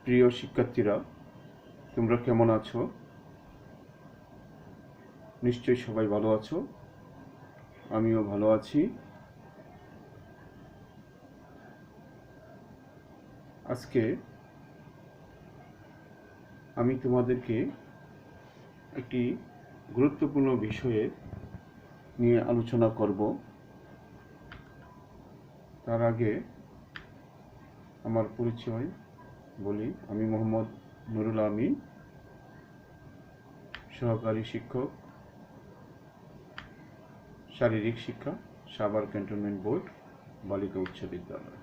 প্রিয় শিক্ষার্থীরা, তোমরা কেমন আছো? নিশ্চয়ই সবাই ভালো আছো। আমিও ভালো আছি। আজকে আমি তোমাদেরকে একটি গুরুত্বপূর্ণ বিষয়ে নিয়ে আলোচনা করব। তার আগে আমার পরিচয় বলি। আমি মোহাম্মদ নুরুল আমিন, সহকারী শিক্ষক, শারীরিক শিক্ষা, সাভার ক্যান্টনমেন্ট বোর্ড বালিকা উচ্চ বিদ্যালয়।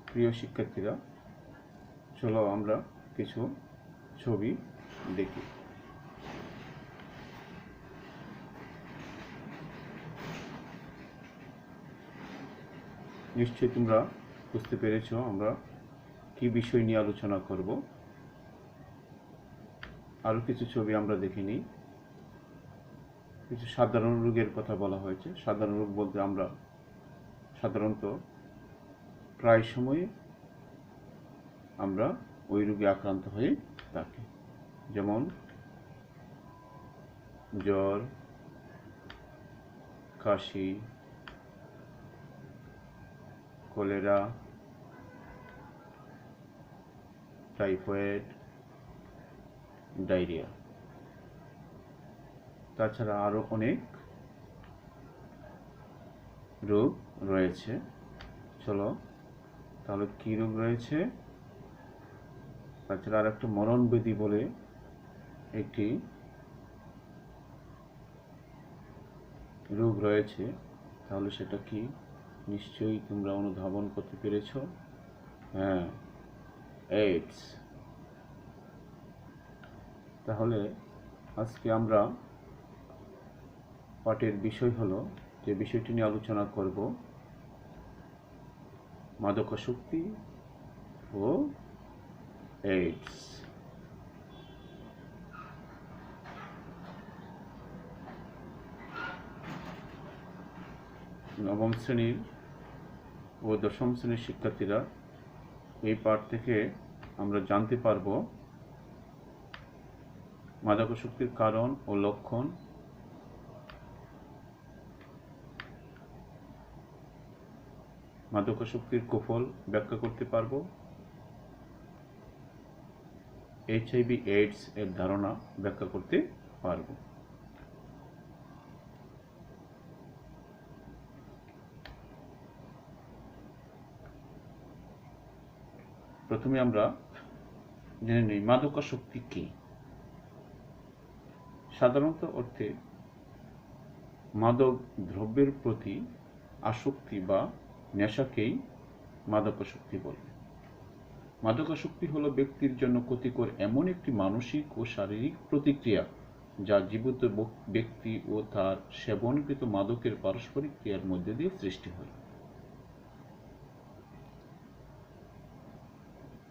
প্রিয় শিক্ষার্থীরা, চলো আমরা কিছু ছবি দেখি। নিশ্চয়ই তোমরা বুঝতে পেরেছো আমরা কি বিষয় নিয়ে আলোচনা করব। আরও কিছু ছবি আমরা দেখে নিই। কিছু সাধারণ রোগের কথা বলা হয়েছে। সাধারণ রোগ বলতে আমরা সাধারণত প্রায় সময়ে আমরা ওই রোগে আক্রান্ত হয়ে থাকি, যেমন জ্বর, কাশি, কলেরা, টাইফয়েড, ডায়রিয়া। তাছাড়া আরও অনেক রোগ রয়েছে। চলো তাহলে কী রোগ রয়েছে? তাছাড়া আর একটা মরণব্যাধি বলে একটি রোগ রয়েছে। তাহলে সেটা কি? নিশ্চয়ই তোমরা অনুধাবন করতে পেরেছ। হ্যাঁ, এইডস। তাহলে আজকে আমরা পাঠের বিষয় হলো, যে বিষয়টি নিয়ে আলোচনা করব, মাদকাসক্তি ও এইডস। নবম শ্রেণীর ও দশম শ্রেণীর শিক্ষার্থীরা এই পাঠ থেকে আমরা জানতে পারব মাদকাসক্তির কারণ ও লক্ষণ, মাদকাসক্তির কুফল ব্যাখ্যা করতে পারব, এইচআইভি এইডস এর ধারণা ব্যাখ্যা করতে পারব। প্রথমে আমরা জেনে নিই মাদকাসক্তি কি। সাধারণত অর্থে মাদক দ্রব্যের প্রতি আসক্তি বা নেশাকেই মাদকাসক্তি বলে। মাদকাসক্তি হলো ব্যক্তির জন্য ক্ষতিকর এমন একটি মানসিক ও শারীরিক প্রতিক্রিয়া যা জীবিত ব্যক্তি ও তার সেবনকৃত মাদকের পারস্পরিক ক্রিয়ার মধ্যে দিয়ে সৃষ্টি হয়।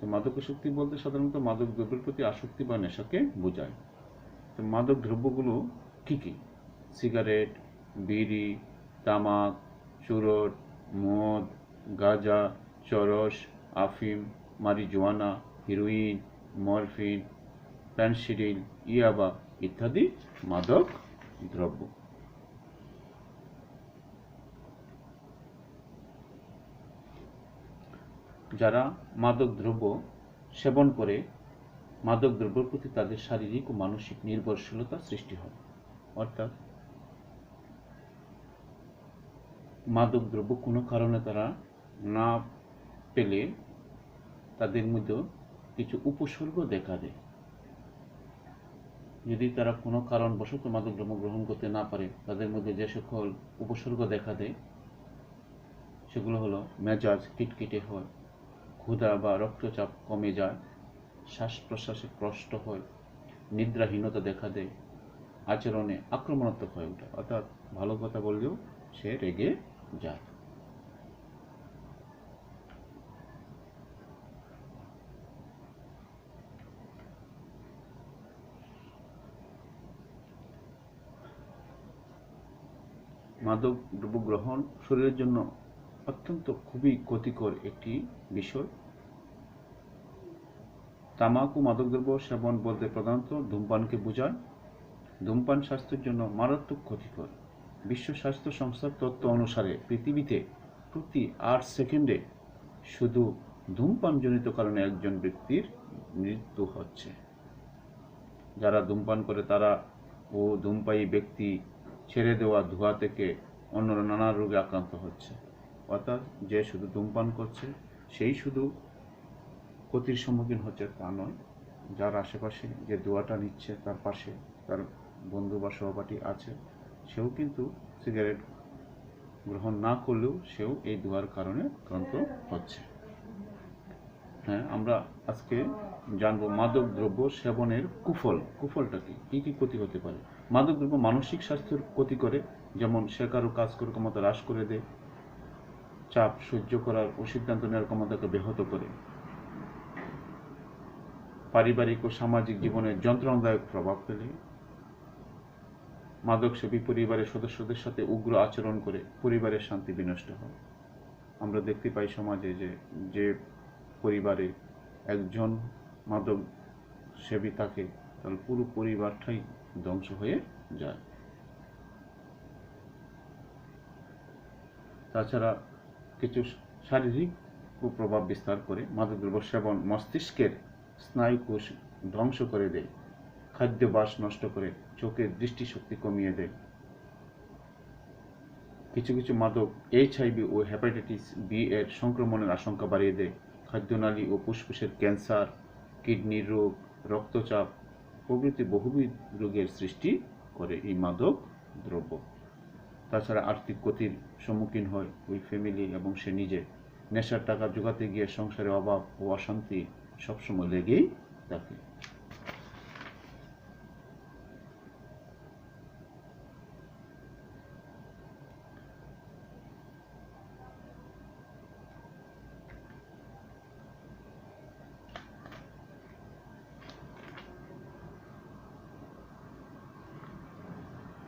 তো মাদকাসক্তি বলতে সাধারণত মাদক দ্রব্যের প্রতি আসক্তি বা নেশাকে বোঝায়। তো মাদক দ্রব্যগুলো কি কি? সিগারেট, বিড়ি, তামাক, চুরট, মদ, গাঁজা, চরস, আফিম, মারিজুয়ানা, হিরোইন, মরফিন, ফেনসিডিল, ইয়াবা ইত্যাদি মাদক দ্রব্য। যারা মাদক দ্রব্য সেবন করে, মাদক দ্রব্যের প্রতি তাদের শারীরিক ও মানসিক নির্ভরশীলতা সৃষ্টি হয়। অর্থাৎ মাদক দ্রব্য কোনো কারণে তারা না পেলে তাদের মধ্যে কিছু উপসর্গ দেখা দেয়। যদি তারা কোনো কারণবশত মাদক দ্রব্য গ্রহণ করতে না পারে, তাদের মধ্যে যে সকল উপসর্গ দেখা দেয় সেগুলো হলো মেজাজ খিটখিটে হয়, ক্ষুধা বা রক্তচাপ কমে যায়, শ্বাস প্রশ্বাসে কষ্ট হয়, নিদ্রাহীনতা দেখা দেয়, আচরণে আক্রমণাত্মক হয়ে ওঠে, অর্থাৎ ভালো কথা বললেও সে রেগে যায়। মাদক দ্রব্য গ্রহণ শরীরের জন্য অত্যন্ত খুবই ক্ষতিকর একটি বিষয়। তামাক ও মাদকদ্রব্য সেবন বলতে প্রধানত ধূমপানকে বোঝায়। ধূমপান স্বাস্থ্যের জন্য মারাত্মক ক্ষতিকর। বিশ্ব স্বাস্থ্য সংস্থার তথ্য অনুসারে পৃথিবীতে প্রতি 8 সেকেন্ডে শুধু ধূমপানজনিত কারণে একজন ব্যক্তির মৃত্যু হচ্ছে। যারা ধূমপান করে তারা ও ধূমপায়ী ব্যক্তি ছেড়ে দেওয়া ধোঁয়া থেকে অন্যরা নানা রোগে আক্রান্ত হচ্ছে। অর্থাৎ যে শুধু ধূমপান করছে সেই শুধু ক্ষতির সম্মুখীন হচ্ছে তা নয়, যার আশেপাশে যে ধোঁয়াটা নিচ্ছে তার পাশে তার বন্ধু বা সহপাঠী আছে, সেও কিন্তু সিগারেট গ্রহণ না করলেও সেও এই ধোঁয়ার কারণে আক্রান্ত হচ্ছে। হ্যাঁ, আমরা আজকে জানবো মাদক দ্রব্য সেবনের কুফলটা কি কি ক্ষতি হতে পারে। মাদক দ্রব্য মানসিক স্বাস্থ্যের ক্ষতি করে, যেমন সে কারো কাজ করার ক্ষমতা হ্রাস করে দেয়, চাপ সহ্য করার ও সিদ্ধান্ত নেওয়ার ক্ষমতাকে ব্যাহত করে, পারিবারিক ও সামাজিক জীবনে যন্ত্রণাদায়ক প্রভাব ফেলে, মাদকসেবী পরিবারের সদস্যদের সাথে উগ্র আচরণ করে পরিবারের শান্তি বিনষ্ট হয়। আমরা দেখতে পাই সমাজে যে পরিবারে একজন মাদক সেবী থাকে তাহলে পুরো পরিবারটাই ধ্বংস হয়ে যায়। তাছাড়া কিছু শারীরিক কুপ্রভাব বিস্তার করে। মাদকদ্রব্য সেবন মস্তিষ্কের স্নায়ুকোষ ধ্বংস করে দেয়, খাদ্যাভ্যাস নষ্ট করে, চোখের দৃষ্টিশক্তি কমিয়ে দেয়। কিছু কিছু মাদক HIV ও হেপাটাইটিস বি এর সংক্রমণের আশঙ্কা বাড়িয়ে দেয়। খাদ্যনালী ও ফুসফুসের ক্যান্সার, কিডনির রোগ, রক্তচাপ প্রভৃতি বহুবিধ রোগের সৃষ্টি করে এই মাদক দ্রব্য। তাছাড়া আর্থিক ক্ষতির সম্মুখীন হয় ওই ফ্যামিলি এবং সে নিজে। নেশার টাকা জোগাতে গিয়ে সংসারে অভাব ও অশান্তি সবসময় লেগেই থাকে।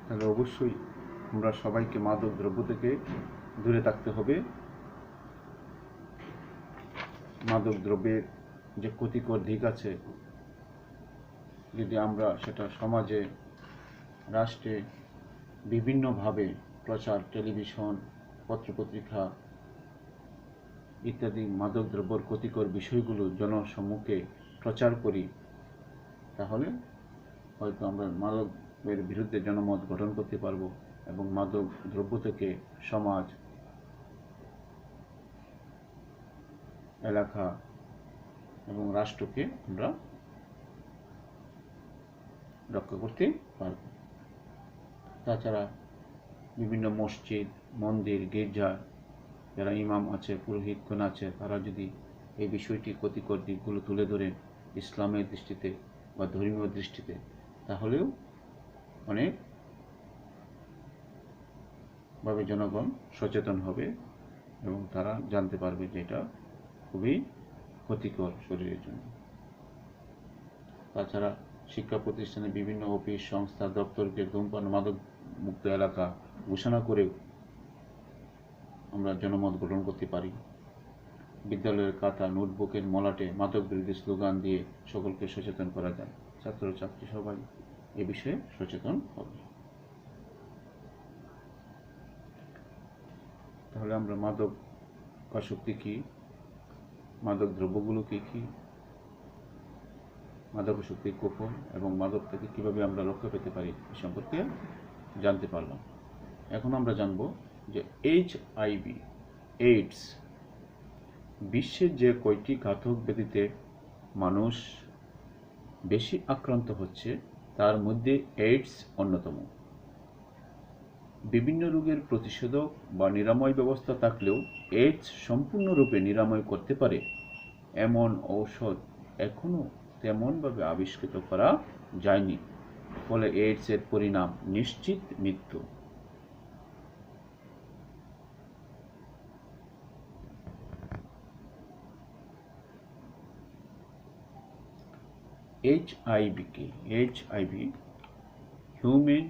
তাহলে অবশ্যই আমরা সবাইকে মাদক দ্রব্য থেকে দূরে থাকতে হবে। মাদক দ্রব্যের যে ক্ষতিকর দিক আছে, যদি আমরা সেটা সমাজে, রাষ্ট্রে বিভিন্নভাবে প্রচার, টেলিভিশন, পত্রপত্রিকা ইত্যাদি মাদক দ্রব্যের ক্ষতিকর বিষয়গুলো জনসম্মুখে প্রচার করি, তাহলে হয়তো আমরা মাদকের বিরুদ্ধে জনমত গঠন করতে পারবো এবং মাদক দ্রব্য থেকে সমাজ, এলাকা এবং রাষ্ট্রকে আমরা রক্ষা করতে পারব। তাছাড়া বিভিন্ন মসজিদ, মন্দির, গির্জা যারা ইমাম আছে, পুরোহিতগণ আছে, তারা যদি এই বিষয়টি ক্ষতিকর দিকগুলো তুলে ধরেন ইসলামের দৃষ্টিতে বা ধর্মীয় দৃষ্টিতে, তাহলেও অনেকভাবে জনগণ সচেতন হবে এবং তারা জানতে পারবে যে এটা খুবই ক্ষতিকর শরীরের জন্য। তাছাড়া শিক্ষা প্রতিষ্ঠানে বিভিন্ন অফিস, সংস্থা, দপ্তরকে ধূমপান মাদক মুক্ত এলাকা ঘোষণা করেও আমরা জনমত গঠন করতে পারি। বিদ্যালয়ের খাতা, নোটবুকের মলাটে মাদক বিরোধী স্লোগান দিয়ে সকলকে সচেতন করা যায়। ছাত্রছাত্রী সবাই এ বিষয়ে সচেতন হবে। তাহলে আমরা মাদকাসক্তি কি, মাদক দ্রব্যগুলো কি কি, মাদকাসক্তির কুফল এবং মাদক থেকে কীভাবে আমরা রক্ষা পেতে পারি এ সম্পর্কে জানতে পারলাম। এখন আমরা জানব যে HIV, এইডস বিশ্বের যে কয়টি ঘাতক ব্যাধিতে মানুষ বেশি আক্রান্ত হচ্ছে তার মধ্যে এইডস অন্যতম। বিভিন্ন রোগের প্রতিষেধক বা নিরাময় ব্যবস্থা থাকলেও এইডস সম্পূর্ণরূপে নিরাময় করতে পারে এমন ঔষধ এখনও তেমনভাবে আবিষ্কৃত করা যায়নি। ফলে এইডসের পরিণাম নিশ্চিত মৃত্যু। HIV কি? HIV human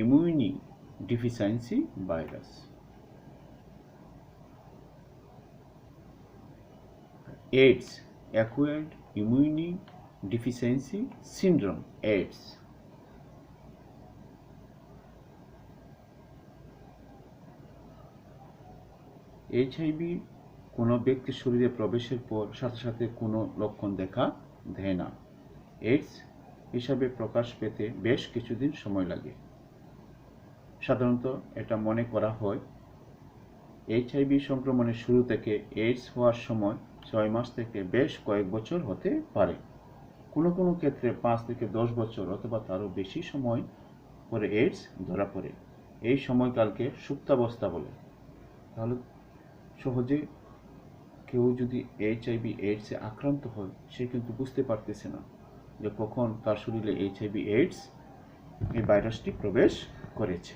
ইমিউনি deficiency virus. AIDS, acquired ইমিউনি deficiency syndrome, AIDS. HIV কোনো ব্যক্তির শরীরে প্রবেশের পর সাথে সাথে কোনো লক্ষণ দেখা দেয় না। এইডস হিসাবে প্রকাশ পেতে বেশ কিছুদিন সময় লাগে। সাধারণত এটা মনে করা হয় এইচআইভি সংক্রমণের শুরু থেকে এইডস হওয়ার সময় 6 মাস থেকে বেশ কয়েক বছর হতে পারে। কোনো কোনো ক্ষেত্রে 5 থেকে 10 বছর অথবা তারও বেশি সময় পরে এইডস ধরা পড়ে। এই সময়কালকে সুপ্তাবস্থা বলে। তাহলে সহজে কেউ যদি এইচআইভি এইডসে আক্রান্ত হয়, সে কিন্তু বুঝতে পারতেছে না যে কখন তার শরীরে এইচআইভি এইডস এই ভাইরাসটি প্রবেশ করেছে।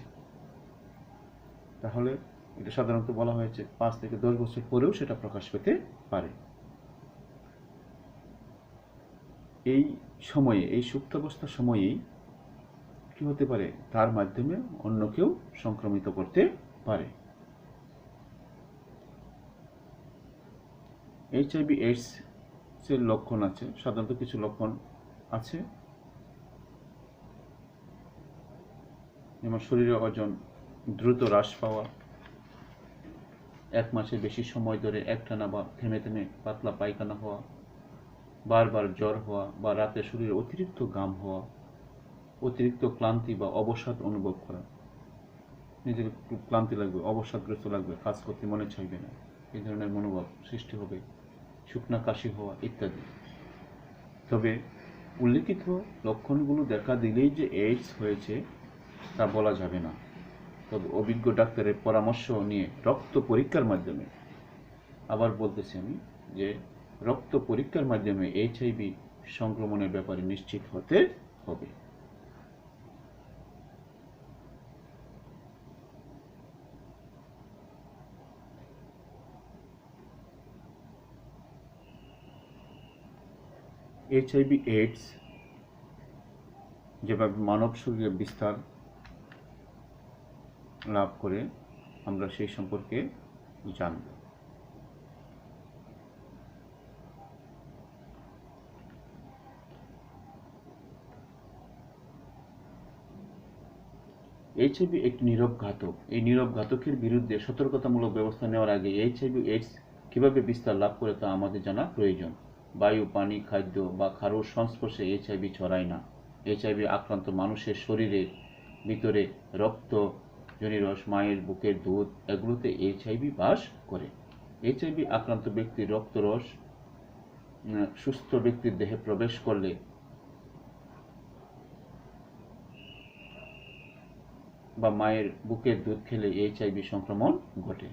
তাহলে এটা সাধারণত বলা হয়েছে 5 থেকে 10 বছর পরেও সেটা প্রকাশ পেতে পারে। এই সময়ে, এই সুপ্তাবস্থার সময়েই কি হতে পারে, তার মাধ্যমে অন্য কেউ সংক্রমিত করতে পারে। এইচআইভি এইডস এর লক্ষণ আছে, সাধারণত কিছু লক্ষণ আছে, যেমন শরীরের ওজন দ্রুত হ্রাস পাওয়া, 1 মাসের বেশি সময় ধরে একটানা বা থেমে থেমে পাতলা পায়খানা হওয়া, বারবার জ্বর হওয়া বা রাতে শরীরে অতিরিক্ত ঘাম হওয়া, অতিরিক্ত ক্লান্তি বা অবসাদ অনুভব করা, নিজের খুব ক্লান্তি লাগবে, অবসাদগ্রস্ত লাগবে, কাজ করতে মনে চাইবে না, এই ধরনের মনোভাব সৃষ্টি হবে, শুকনা কাশি হওয়া ইত্যাদি। তবে উল্লেখিত লক্ষণগুলো দেখা দিলেই যে এইডস হয়েছে তা বলা যাবে না। তবে অভিজ্ঞ ডাক্তারের পরামর্শ নিয়ে রক্ত পরীক্ষার মাধ্যমে, আবার বলতেছি আমি যে রক্ত পরীক্ষার মাধ্যমে এইচআইভি সংক্রমণের ব্যাপারে নিশ্চিত হতে হবে। এইচআইভি এইডস যেভাবে মানব শরীরে বিস্তার লাভ করে, আমরা সেই সম্পর্কে জানব। এইচআইভি একটি নীরব ঘাতক। এই নীরব ঘাতকের বিরুদ্ধে সতর্কতামূলক ব্যবস্থা নেওয়ার আগে এইচআইভি এইডস কীভাবে বিস্তার লাভ করে তা আমাদের জানা প্রয়োজন। বায়ু, পানি, খাদ্য বা কারোর সংস্পর্শে এইচআইভি ছড়ায় না। এইচআইভি আক্রান্ত মানুষের শরীরের ভিতরে রক্ত, যোনিরস, মায়ের বুকের দুধ এগুলোতে এইচআইভি বাস করে। এইচআইভি আক্রান্ত ব্যক্তির রক্তরস সুস্থ ব্যক্তির দেহে প্রবেশ করলে বা মায়ের বুকের দুধ খেলে এইচআইভি সংক্রমণ ঘটে।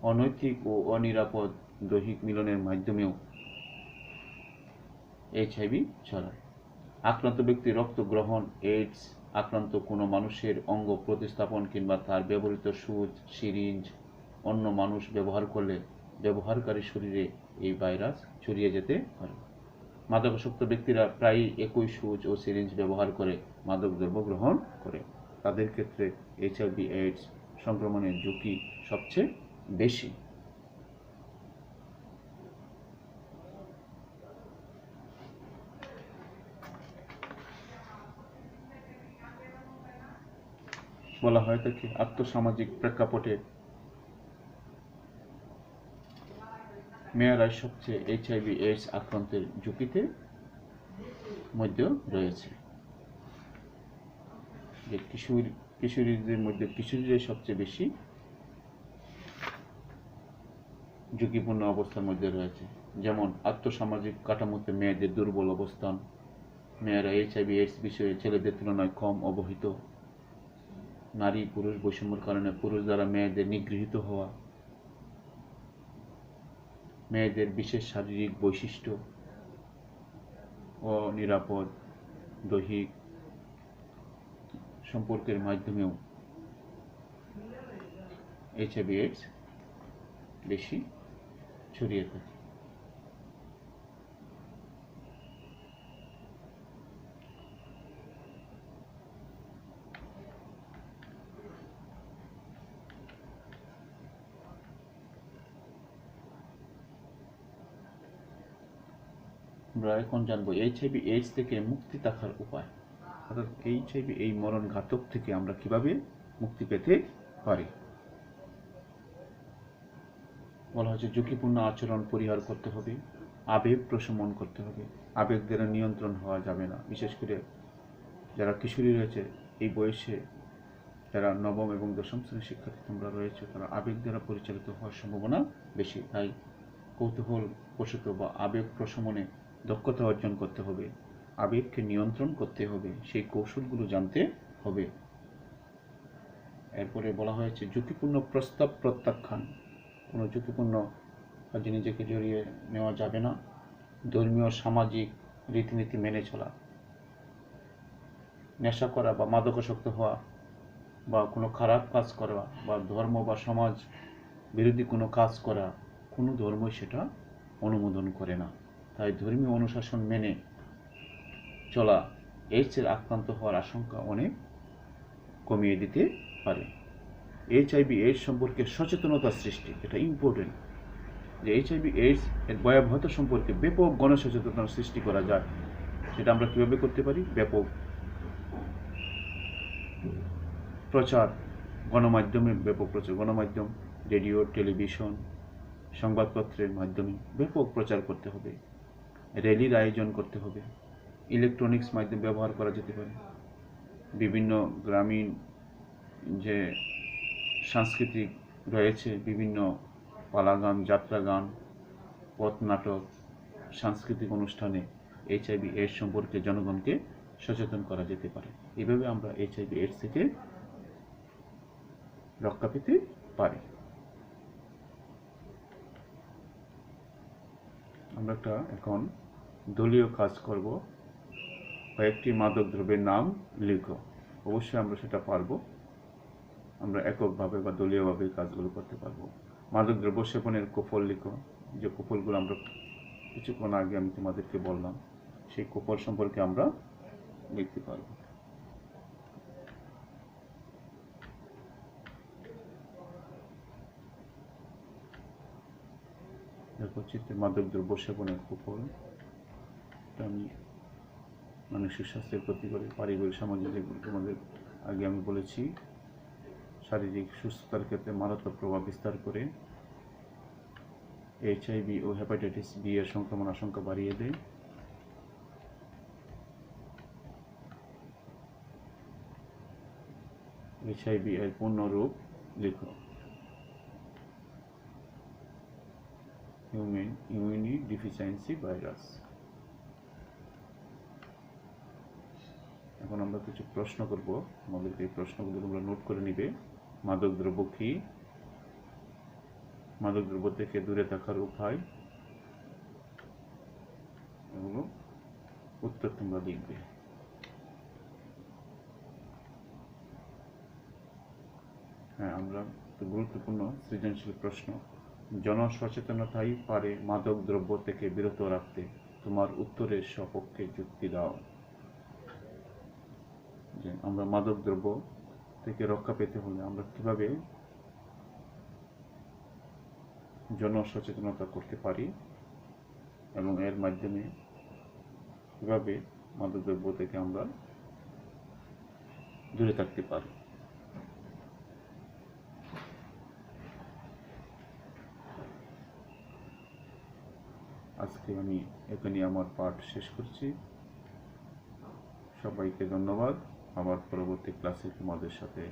অনৈতিক ও অনিরাপদ দৈহিক মিলনের মাধ্যমেও এইচআইভি ছড়ায়। আক্রান্ত ব্যক্তির রক্ত গ্রহণ, এইডস আক্রান্ত কোনো মানুষের অঙ্গ প্রতিস্থাপন কিংবা তার ব্যবহৃত সুচ, সিরিঞ্জ অন্য মানুষ ব্যবহার করলে ব্যবহারকারীর শরীরে এই ভাইরাস ছড়িয়ে যেতে পারে। মাদকাসক্ত ব্যক্তিরা প্রায়ই একই সুচ ও সিরিঞ্জ ব্যবহার করে মাদকদ্রব্য গ্রহণ করে। তাদের ক্ষেত্রে এইচআইভি এইডস সংক্রমণের ঝুঁকি সবচেয়ে বেশি। বলা হয় থাকে আর্থসামাজিক প্রেক্ষাপটে মেয়েরাই সবচেয়ে এইচআইভি এইডস আক্রান্তের ঝুঁকিতে মধ্যে রয়েছে। যে কিশোরীদের মধ্যে কিশোরীরাই সবচেয়ে বেশি ঝুঁকিপূর্ণ অবস্থার মধ্যে রয়েছে। যেমন আর্থসামাজিক কাঠামোতে মেয়েদের দুর্বল অবস্থান, মেয়েরা এইচআইভি এইডস বিষয়ে ছেলেদের তুলনায় কম অবহিত, নারী পুরুষ বৈষম্যের কারণে পুরুষ দ্বারা মেয়েদের নিগৃহীত হওয়া, মেয়েদের বিশেষ শারীরিক বৈশিষ্ট্য, অনিরাপদ দৈহিক সম্পর্কের মাধ্যমেও এইচআইভি এইডস বেশি ছড়িয়ে থাকে। আমরা এখন জানবো এইচআইভি এইডস থেকে মুক্তি থাকার উপায়, অর্থাৎ এইচআইভি এই মরণ ঘাতক থেকে আমরা কিভাবে মুক্তি পেতে পারি। বলা হচ্ছে ঝুঁকিপূর্ণ আচরণ পরিহার করতে হবে, আবেগ প্রশমন করতে হবে। আবেগ দ্বারা নিয়ন্ত্রণ হওয়া যাবে না, বিশেষ করে যারা কিশোরী রয়েছে এই বয়সে, যারা নবম এবং দশম শ্রেণীর শিক্ষার্থী তোমরা রয়েছে, তারা আবেগ দ্বারা পরিচালিত হওয়ার সম্ভাবনা বেশি। তাই কৌতূহল বশত বা আবেগ প্রশমনে দক্ষতা অর্জন করতে হবে, আবেগকে নিয়ন্ত্রণ করতে হবে, সেই কৌশলগুলো জানতে হবে। এরপরে বলা হয়েছে ঝুঁকিপূর্ণ প্রস্তাব প্রত্যাখ্যান, কোনো ঝুঁকিপূর্ণ কাজে নিজেকে জড়িয়ে নেওয়া যাবে না। ধর্মীয় সামাজিক রীতিনীতি মেনে চলা, নেশা করা বা মাদকাসক্ত হওয়া বা কোনো খারাপ কাজ করা বা ধর্ম বা সমাজ বিরোধী কোনো কাজ করা, কোনো ধর্মই সেটা অনুমোদন করে না। তাই ধর্মীয় অনুশাসন মেনে চলা এইডসের আক্রান্ত হওয়ার আশঙ্কা অনেক কমিয়ে দিতে পারে। এইচআইভি এইডস সম্পর্কে সচেতনতা সৃষ্টি, এটা ইম্পর্টেন্ট, যে এইচআইভি এইডস এর ভয়াবহতা সম্পর্কে ব্যাপক গণসচেতনতা সৃষ্টি করা যায়। সেটা আমরা কীভাবে করতে পারি? ব্যাপক প্রচার, গণমাধ্যমে ব্যাপক প্রচার, গণমাধ্যম, রেডিও, টেলিভিশন, সংবাদপত্রের মাধ্যমে ব্যাপক প্রচার করতে হবে, র্যালির আয়োজন করতে হবে, ইলেকট্রনিক্স মাধ্যম ব্যবহার করা যেতে পারে, বিভিন্ন গ্রামীণ যে সাংস্কৃতিক রয়েছে, বিভিন্ন পালাগান, যাত্রাগান, পথনাটক, সাংস্কৃতিক অনুষ্ঠানে এইচআইভি এইডস সম্পর্কে জনগণকে সচেতন করা যেতে পারে। এইভাবে আমরা এইচআইভি এইডস থেকে রক্ষা পেতে পারি। আমরা একটা এখন দলীয় কাজ করব। কয়েকটি মাদক দ্রব্যের নাম লিখো। অবশ্যই আমরা সেটা পারবো, আমরা এককভাবে বা দলীয়ভাবে কাজগুলো করতে পারবো। মাদক দ্রব্য সেবনের কুফল লিখো, যে কুফলগুলো আমরা কিছুক্ষণ আগে আমি তোমাদেরকে বললাম, সেই কুফল সম্পর্কে আমরা লিখতে পারবো। দেখো চিত্রে মাদক দ্রব্য সেবনের কুফল, আমি মানসিক স্বাস্থ্যের ক্ষতি করে, পারিবারিক সামাজিক, তোমাদের আগে আমি বলেছি, শারীরিক সুস্থতার ক্ষেত্রে মারাত্মক প্রভাব বিস্তার করে, এইচআইভি ও হেপাটাইটিস বি এর সংক্রমণ আশঙ্কা বাড়িয়ে দেয়, এইচআইভি এর পূর্ণ রূপ লিখো। Human immunodeficiency virus. এখন আমরা কিছু প্রশ্ন করব, আমাদেরকে এই প্রশ্নগুলো তোমরা নোট করে নিবে। মাদক দ্রব্য কি? মাদক দ্রব্য থেকে দূরে থাকার উপায়, এগুলো উত্তর তোমরা লিখবে। হ্যাঁ, আমরা গুরুত্বপূর্ণ সৃজনশীল প্রশ্ন। জনসচেতনতাই পারে মাদক দ্রব্য থেকে বিরত রাখতে, তোমার উত্তরের সপক্ষে যুক্তি দাও। যে আমরা মাদক দ্রব্য থেকে রক্ষা পেতে হলে আমরা কিভাবে জনসচেতনতা করতে পারি এবং এর মাধ্যমে কিভাবে মাদক দ্রব্য থেকে আমরা দূরে থাকতে পারি। আজকে আমি এখানে আমার পাঠ শেষ করছি। সবাইকে ধন্যবাদ। আবার পরবর্তী ক্লাসে তোমাদের সাথে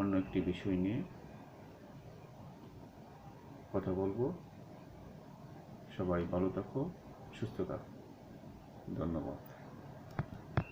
অন্য একটি বিষয় নিয়ে কথা বলবো। সবাই ভালো থাকো, সুস্থ থাকো। ধন্যবাদ।